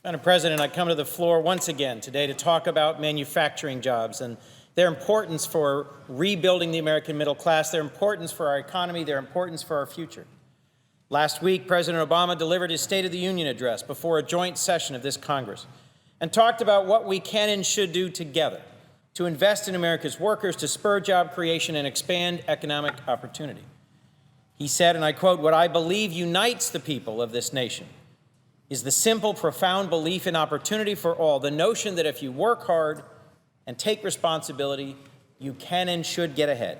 Madam President, I come to the floor once again today to talk about manufacturing jobs and their importance for rebuilding the American middle class, their importance for our economy, their importance for our future. Last week, President Obama delivered his State of the Union address before a joint session of this Congress and talked about what we can and should do together to invest in America's workers, to spur job creation and expand economic opportunity. He said, and I quote, "What I believe unites the people of this nation is the simple, profound belief in opportunity for all, the notion that if you work hard and take responsibility, you can and should get ahead.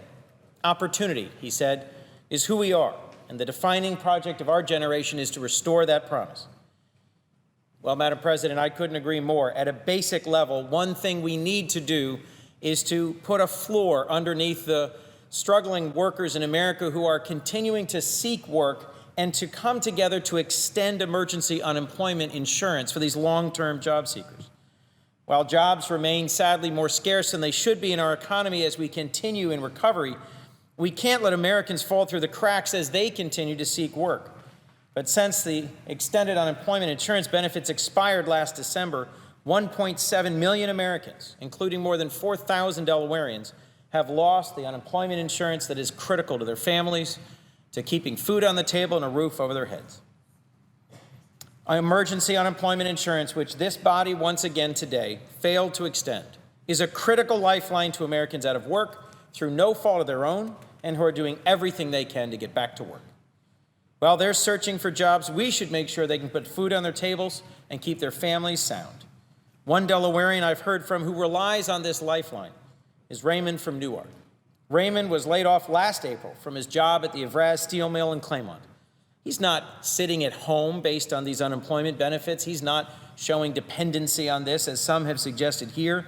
Opportunity," he said, "is who we are, and the defining project of our generation is to restore that promise." Well, Madam President, I couldn't agree more. At a basic level, one thing we need to do is to put a floor underneath the struggling workers in America who are continuing to seek work and to come together to extend emergency unemployment insurance for these long-term job seekers. While jobs remain sadly more scarce than they should be in our economy as we continue in recovery, we can't let Americans fall through the cracks as they continue to seek work. But since the extended unemployment insurance benefits expired last December, 1.7 million Americans, including more than 4,000 Delawareans, have lost the unemployment insurance that is critical to their families, to keeping food on the table and a roof over their heads. Emergency unemployment insurance, which this body once again today failed to extend, is a critical lifeline to Americans out of work through no fault of their own and who are doing everything they can to get back to work. While they're searching for jobs, we should make sure they can put food on their tables and keep their families sound. One Delawarean I've heard from who relies on this lifeline is Raymond from Newark. Raymond was laid off last April from his job at the Evraz Steel Mill in Claymont. He's not sitting at home based on these unemployment benefits. He's not showing dependency on this, as some have suggested here.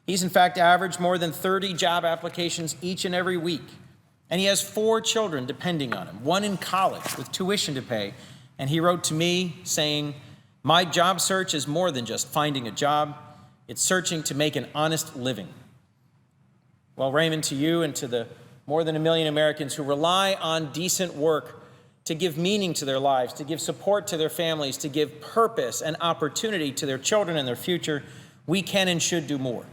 He's in fact averaged more than 30 job applications each and every week. And he has 4 children depending on him, one in college with tuition to pay. And he wrote to me saying, "My job search is more than just finding a job. It's searching to make an honest living." Well, Raymond, to you and to the more than 1 million Americans who rely on decent work to give meaning to their lives, to give support to their families, to give purpose and opportunity to their children and their future, we can and should do more.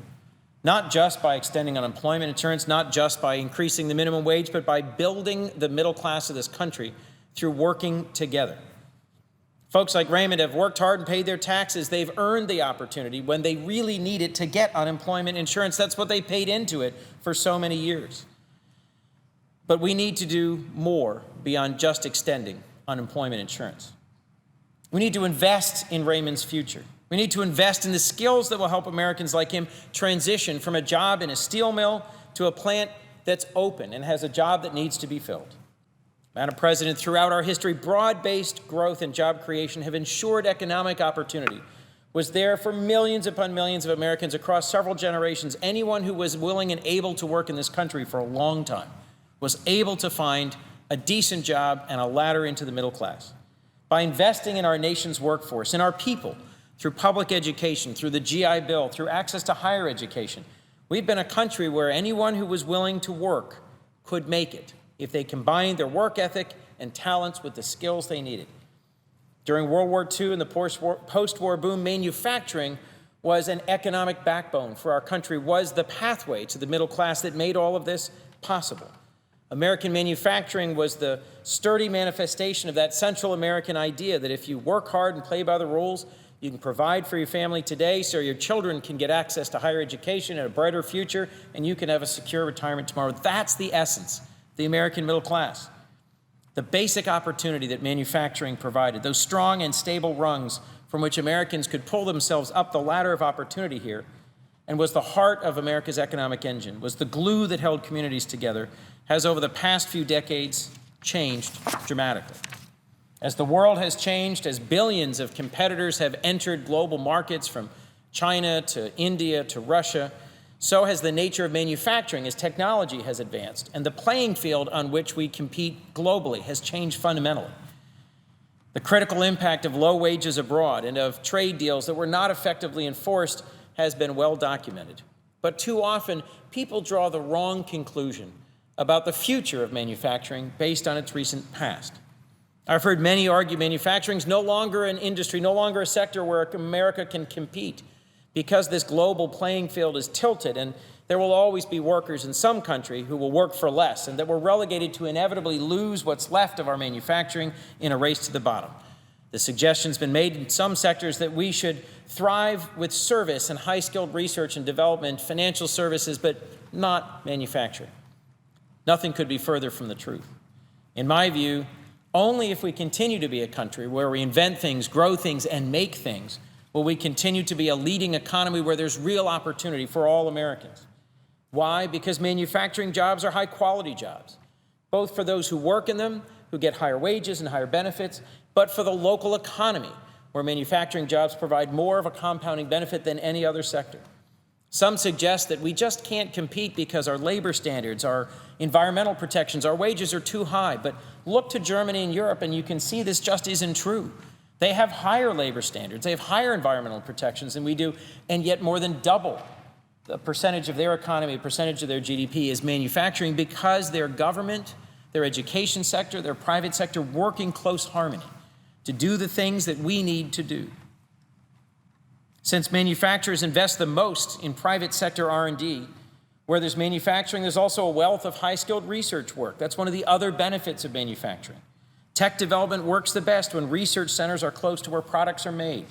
Not just by extending unemployment insurance, not just by increasing the minimum wage, but by building the middle class of this country through working together. Folks like Raymond have worked hard and paid their taxes. They've earned the opportunity when they really need it to get unemployment insurance. That's what they paid into it for so many years. But we need to do more beyond just extending unemployment insurance. We need to invest in Raymond's future. We need to invest in the skills that will help Americans like him transition from a job in a steel mill to a plant that's open and has a job that needs to be filled. Madam President, throughout our history, broad-based growth and job creation have ensured economic opportunity was there for millions upon millions of Americans across several generations. Anyone who was willing and able to work in this country for a long time was able to find a decent job and a ladder into the middle class. By investing in our nation's workforce, in our people, through public education, through the GI Bill, through access to higher education, we've been a country where anyone who was willing to work could make it if they combined their work ethic and talents with the skills they needed. During World War II and the post-war boom, manufacturing was an economic backbone for our country, was the pathway to the middle class that made all of this possible. American manufacturing was the sturdy manifestation of that Central American idea that if you work hard and play by the rules, you can provide for your family today so your children can get access to higher education and a brighter future, and you can have a secure retirement tomorrow. That's the essence, the American middle class. The basic opportunity that manufacturing provided, those strong and stable rungs from which Americans could pull themselves up the ladder of opportunity here, and was the heart of America's economic engine, was the glue that held communities together, has over the past few decades changed dramatically. As the world has changed, as billions of competitors have entered global markets from China to India to Russia, so has the nature of manufacturing as technology has advanced, and the playing field on which we compete globally has changed fundamentally. The critical impact of low wages abroad and of trade deals that were not effectively enforced has been well documented. But too often, people draw the wrong conclusion about the future of manufacturing based on its recent past. I've heard many argue manufacturing is no longer an industry, no longer a sector where America can compete because this global playing field is tilted and there will always be workers in some country who will work for less and that we're relegated to inevitably lose what's left of our manufacturing in a race to the bottom. The suggestion's been made in some sectors that we should thrive with service and high-skilled research and development, financial services, but not manufacturing. Nothing could be further from the truth. In my view, only if we continue to be a country where we invent things, grow things, and make things will we continue to be a leading economy where there's real opportunity for all Americans. Why? Because manufacturing jobs are high-quality jobs, both for those who work in them, who get higher wages and higher benefits, but for the local economy, where manufacturing jobs provide more of a compounding benefit than any other sector. Some suggest that we just can't compete because our labor standards, our environmental protections, our wages are too high. But look to Germany and Europe and you can see this just isn't true. They have higher labor standards, they have higher environmental protections than we do, and yet more than double the percentage of their economy, percentage of their GDP is manufacturing because their government, their education sector, their private sector work in close harmony to do the things that we need to do. Since manufacturers invest the most in private sector R&D, where there's manufacturing, there's also a wealth of high-skilled research work. That's one of the other benefits of manufacturing. Tech development works the best when research centers are close to where products are made.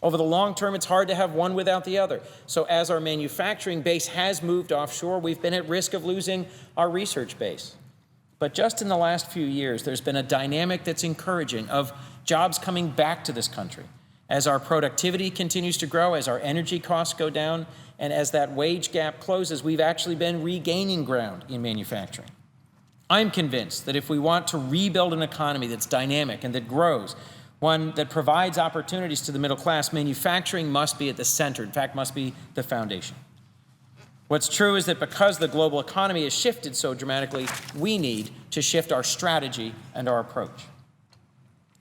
Over the long term, it's hard to have one without the other. So as our manufacturing base has moved offshore, we've been at risk of losing our research base. But just in the last few years, there's been a dynamic that's encouraging of jobs coming back to this country. As our productivity continues to grow, as our energy costs go down, and as that wage gap closes, we've actually been regaining ground in manufacturing. I'm convinced that if we want to rebuild an economy that's dynamic and that grows, one that provides opportunities to the middle class, manufacturing must be at the center, in fact, must be the foundation. What's true is that because the global economy has shifted so dramatically, we need to shift our strategy and our approach.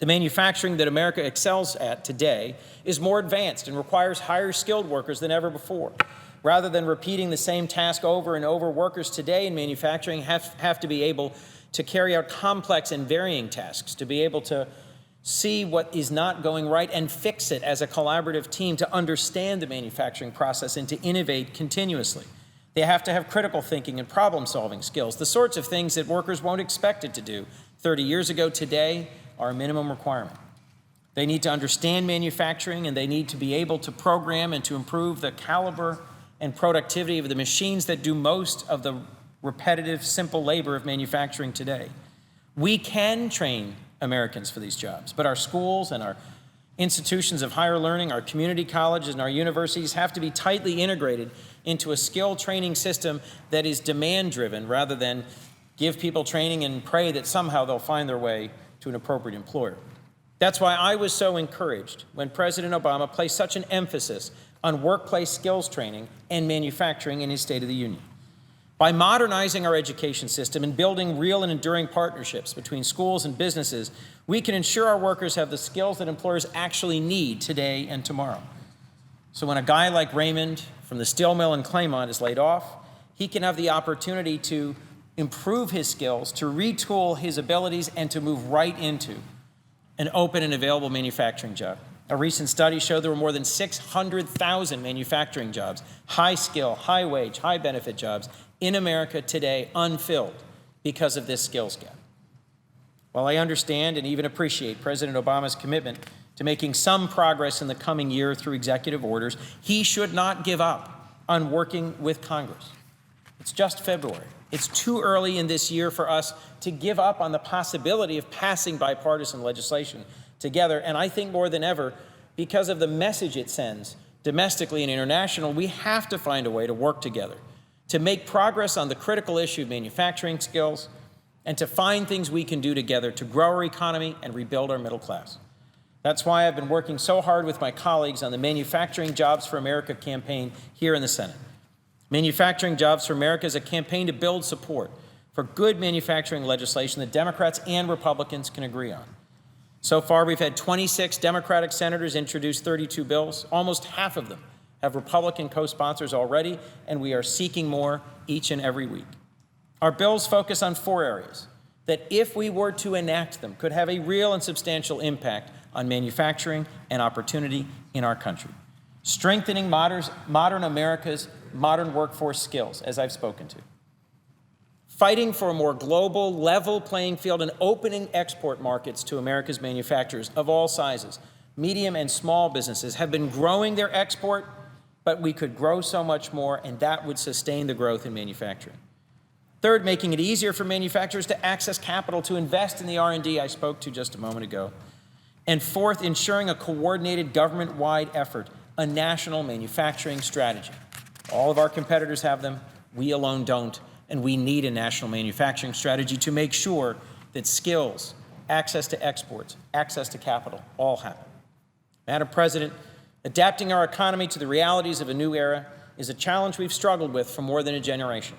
The manufacturing that America excels at today is more advanced and requires higher skilled workers than ever before. Rather than repeating the same task over and over, workers today in manufacturing have to be able to carry out complex and varying tasks, to be able to see what is not going right and fix it as a collaborative team, to understand the manufacturing process and to innovate continuously. They have to have critical thinking and problem-solving skills, the sorts of things that workers won't expect it to do 30 years ago today are a minimum requirement. They need to understand manufacturing and they need to be able to program and to improve the caliber and productivity of the machines that do most of the repetitive, simple labor of manufacturing today. We can train Americans for these jobs, but our schools and our institutions of higher learning, our community colleges and our universities have to be tightly integrated into a skill training system that is demand-driven rather than give people training and pray that somehow they'll find their way to an appropriate employer. That's why I was so encouraged when President Obama placed such an emphasis on workplace skills training and manufacturing in his State of the Union. By modernizing our education system and building real and enduring partnerships between schools and businesses, we can ensure our workers have the skills that employers actually need today and tomorrow. So when a guy like Raymond from the steel mill in Claymont is laid off, he can have the opportunity to improve his skills, to retool his abilities, and to move right into an open and available manufacturing job. A recent study showed there were more than 600,000 manufacturing jobs, high skill, high wage, high benefit jobs in America today unfilled because of this skills gap. While I understand and even appreciate President Obama's commitment to making some progress in the coming year through executive orders, he should not give up on working with Congress. It's just February. It's too early in this year for us to give up on the possibility of passing bipartisan legislation together, and I think more than ever, because of the message it sends domestically and international, we have to find a way to work together, to make progress on the critical issue of manufacturing skills, and to find things we can do together to grow our economy and rebuild our middle class. That's why I've been working so hard with my colleagues on the Manufacturing Jobs for America campaign here in the Senate. Manufacturing Jobs for America is a campaign to build support for good manufacturing legislation that Democrats and Republicans can agree on. So far, we've had 26 Democratic senators introduce 32 bills. Almost half of them have Republican co-sponsors already, and we are seeking more each and every week. Our bills focus on 4 areas: that, if we were to enact them, could have a real and substantial impact on manufacturing and opportunity in our country. Strengthening modern America's modern workforce skills, as I've spoken to. Fighting for a more global, level playing field and opening export markets to America's manufacturers of all sizes. Medium and small businesses have been growing their export, but we could grow so much more, and that would sustain the growth in manufacturing. Third, making it easier for manufacturers to access capital to invest in the R&D I spoke to just a moment ago. And fourth, ensuring a coordinated government-wide effort, a national manufacturing strategy. All of our competitors have them, we alone don't, and we need a national manufacturing strategy to make sure that skills, access to exports, access to capital all happen. Madam President, adapting our economy to the realities of a new era is a challenge we've struggled with for more than a generation.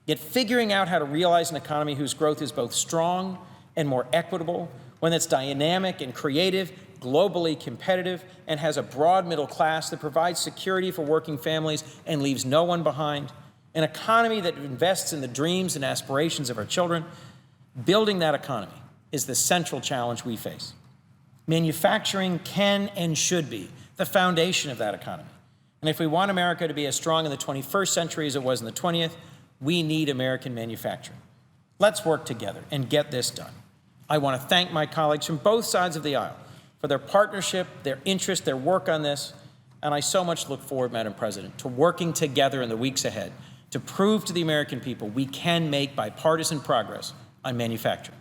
Yet figuring out how to realize an economy whose growth is both strong and more equitable, one that's dynamic and creative, globally competitive, and has a broad middle class that provides security for working families and leaves no one behind, an economy that invests in the dreams and aspirations of our children, building that economy is the central challenge we face. Manufacturing can and should be the foundation of that economy. And if we want America to be as strong in the 21st century as it was in the 20th, we need American manufacturing. Let's work together and get this done. I want to thank my colleagues from both sides of the aisle for their partnership, their interest, their work on this, and I so much look forward, Madam President, to working together in the weeks ahead to prove to the American people we can make bipartisan progress on manufacturing.